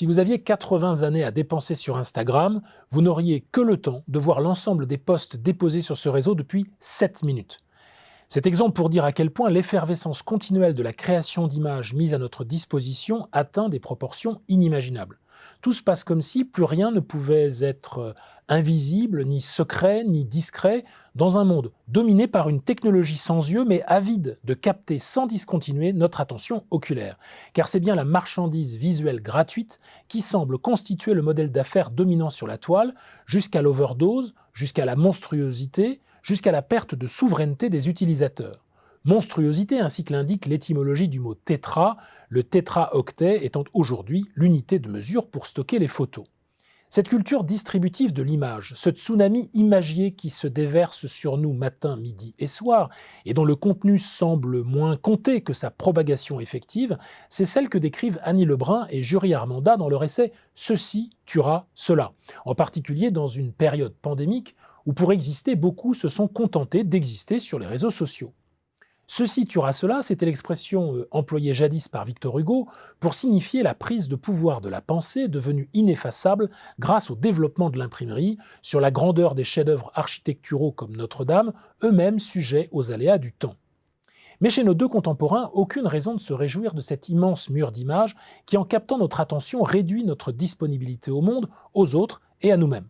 Si vous aviez 80 années à dépenser sur Instagram, vous n'auriez que le temps de voir l'ensemble des posts déposés sur ce réseau depuis 7 minutes. Cet exemple pour dire à quel point l'effervescence continuelle de la création d'images mises à notre disposition atteint des proportions inimaginables. Tout se passe comme si plus rien ne pouvait être invisible, ni secret, ni discret, dans un monde dominé par une technologie sans yeux, mais avide de capter sans discontinuer notre attention oculaire. Car c'est bien la marchandise visuelle gratuite qui semble constituer le modèle d'affaires dominant sur la toile, jusqu'à l'overdose, jusqu'à la monstruosité, jusqu'à la perte de souveraineté des utilisateurs. Monstruosité ainsi que l'indique l'étymologie du mot tétra, le tétraoctet étant aujourd'hui l'unité de mesure pour stocker les photos. Cette culture distributive de l'image, ce tsunami imagier qui se déverse sur nous matin, midi et soir, et dont le contenu semble moins compter que sa propagation effective, c'est celle que décrivent Annie Lebrun et Jurie Armanda dans leur essai « Ceci tuera cela », en particulier dans une période pandémique où pour exister, beaucoup se sont contentés d'exister sur les réseaux sociaux. Ceci tuera cela, c'était l'expression employée jadis par Victor Hugo pour signifier la prise de pouvoir de la pensée devenue ineffaçable grâce au développement de l'imprimerie sur la grandeur des chefs-d'œuvre architecturaux comme Notre-Dame, eux-mêmes sujets aux aléas du temps. Mais chez nos deux contemporains, aucune raison de se réjouir de cet immense mur d'images qui, en captant notre attention, réduit notre disponibilité au monde, aux autres et à nous-mêmes.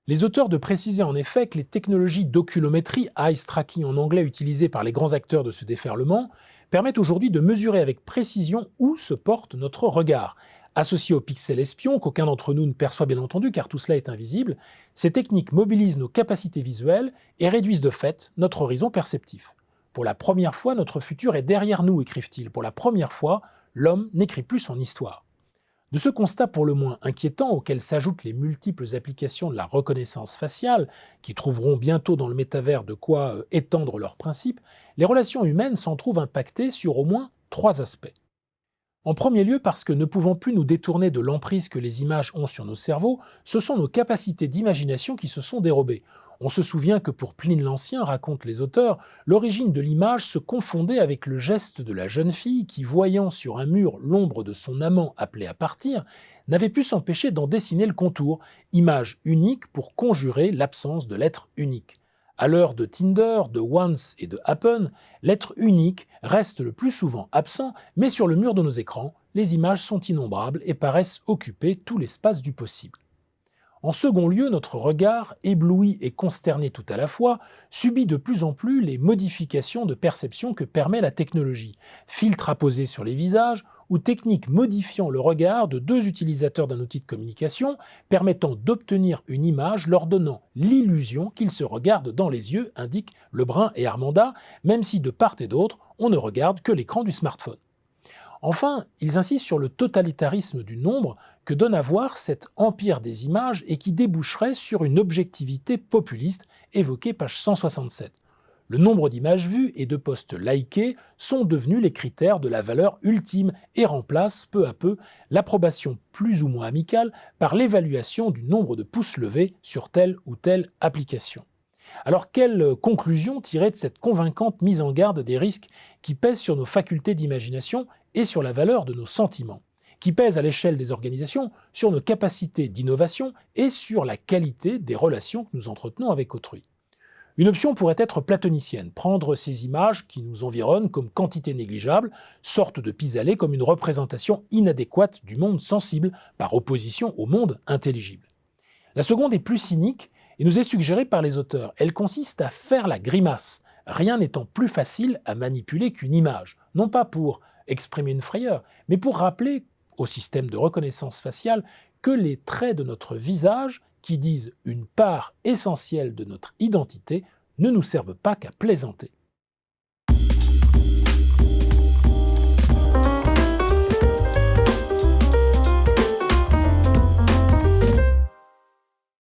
Les auteurs de préciser en effet que les technologies d'oculométrie, eye tracking en anglais utilisées par les grands acteurs de ce déferlement, permettent aujourd'hui de mesurer avec précision où se porte notre regard. Associés aux pixels espions, qu'aucun d'entre nous ne perçoit bien entendu car tout cela est invisible, ces techniques mobilisent nos capacités visuelles et réduisent de fait notre horizon perceptif. Pour la première fois, notre futur est derrière nous, écrivent-ils. Pour la première fois, l'homme n'écrit plus son histoire. De ce constat pour le moins inquiétant, auquel s'ajoutent les multiples applications de la reconnaissance faciale, qui trouveront bientôt dans le métavers de quoi étendre leurs principes, les relations humaines s'en trouvent impactées sur au moins 3 aspects. En premier lieu, parce que ne pouvant plus nous détourner de l'emprise que les images ont sur nos cerveaux, ce sont nos capacités d'imagination qui se sont dérobées. On se souvient que pour Pline l'Ancien, racontent les auteurs, l'origine de l'image se confondait avec le geste de la jeune fille qui, voyant sur un mur l'ombre de son amant appelé à partir, n'avait pu s'empêcher d'en dessiner le contour, image unique pour conjurer l'absence de l'être unique. À l'heure de Tinder, de Once et de Happen, l'être unique reste le plus souvent absent, mais sur le mur de nos écrans, les images sont innombrables et paraissent occuper tout l'espace du possible. En second lieu, notre regard, ébloui et consterné tout à la fois, subit de plus en plus les modifications de perception que permet la technologie. Filtres apposés sur les visages ou techniques modifiant le regard de 2 utilisateurs d'un outil de communication permettant d'obtenir une image leur donnant l'illusion qu'ils se regardent dans les yeux, indiquent Lebrun et Armanda, même si de part et d'autre, on ne regarde que l'écran du smartphone. Enfin, ils insistent sur le totalitarisme du nombre que donne à voir cet empire des images et qui déboucherait sur une objectivité populiste évoquée page 167. Le nombre d'images vues et de posts likés sont devenus les critères de la valeur ultime et remplacent peu à peu l'approbation plus ou moins amicale par l'évaluation du nombre de pouces levés sur telle ou telle application. Alors quelle conclusion tirer de cette convaincante mise en garde des risques qui pèsent sur nos facultés d'imagination et sur la valeur de nos sentiments, qui pèsent à l'échelle des organisations sur nos capacités d'innovation et sur la qualité des relations que nous entretenons avec autrui? Une option pourrait être platonicienne, prendre ces images qui nous environnent comme quantité négligeable, sorte de pis-aller comme une représentation inadéquate du monde sensible par opposition au monde intelligible. La seconde est plus cynique et nous est suggérée par les auteurs. Elle consiste à faire la grimace, rien n'étant plus facile à manipuler qu'une image, non pas pour exprimer une frayeur, mais pour rappeler au système de reconnaissance faciale que les traits de notre visage, qui disent une part essentielle de notre identité, ne nous servent pas qu'à plaisanter.